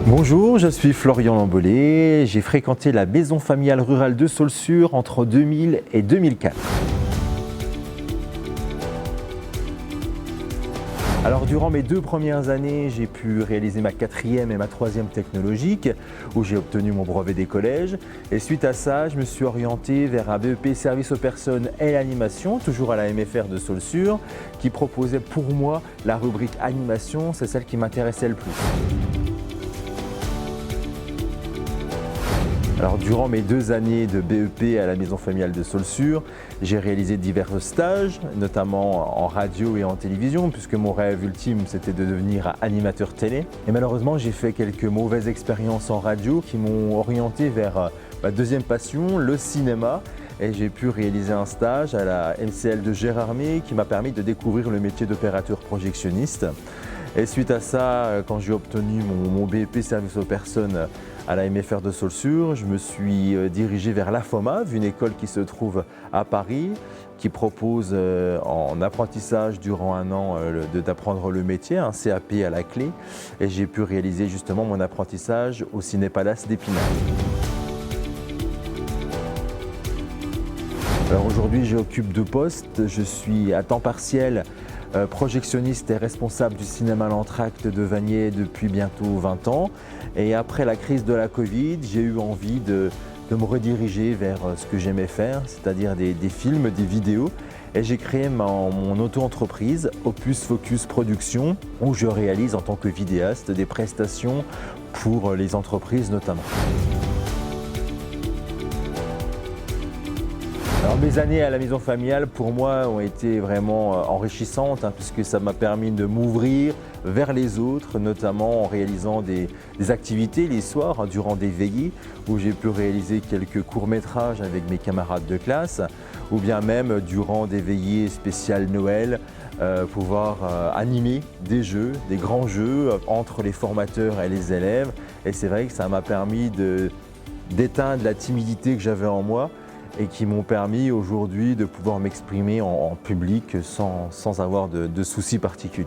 Bonjour, je suis Florian Lambollet. J'ai fréquenté la maison familiale rurale de Saulsure entre 2000 et 2004. Alors durant mes 2 premières années, j'ai pu réaliser ma 4e et ma 3e technologique où j'ai obtenu mon brevet des collèges. Et suite à ça, je me suis orienté vers un BEP service aux personnes et l'animation, toujours à la MFR de Saulsure, qui proposait pour moi la rubrique animation, c'est celle qui m'intéressait le plus. Alors, durant mes 2 années de BEP à la maison familiale de Saulsure, j'ai réalisé divers stages, notamment en radio et en télévision, puisque mon rêve ultime c'était de devenir animateur télé. Et malheureusement, j'ai fait quelques mauvaises expériences en radio qui m'ont orienté vers ma deuxième passion, le cinéma. Et j'ai pu réaliser un stage à la MCL de Gérardmer qui m'a permis de découvrir le métier d'opérateur projectionniste. Et suite à ça, quand j'ai obtenu mon BEP service aux personnes à la MFR de Saulsure, je me suis dirigé vers l'AFOMAV, une école qui se trouve à Paris, qui propose en apprentissage durant 1 an d'apprendre le métier, un CAP à la clé. Et j'ai pu réaliser justement mon apprentissage au Ciné-Palace d'Épinal. Alors aujourd'hui, j'occupe 2 postes. Je suis à temps partiel projectionniste et responsable du cinéma L'Entracte de Vanier depuis bientôt 20 ans. Et après la crise de la Covid, j'ai eu envie de me rediriger vers ce que j'aimais faire, c'est-à-dire des films, des vidéos. Et j'ai créé mon auto-entreprise, Opus Focus Production, où je réalise en tant que vidéaste des prestations pour les entreprises notamment. Alors, mes années à la maison familiale, pour moi, ont été vraiment enrichissantes, puisque ça m'a permis de m'ouvrir vers les autres, notamment en réalisant des activités les soirs, durant des veillées, où j'ai pu réaliser quelques courts-métrages avec mes camarades de classe, ou bien même durant des veillées spéciales Noël, pouvoir animer des jeux, des grands jeux entre les formateurs et les élèves. Et c'est vrai que ça m'a permis d'éteindre la timidité que j'avais en moi, et qui m'ont permis aujourd'hui de pouvoir m'exprimer en public sans avoir de soucis particuliers.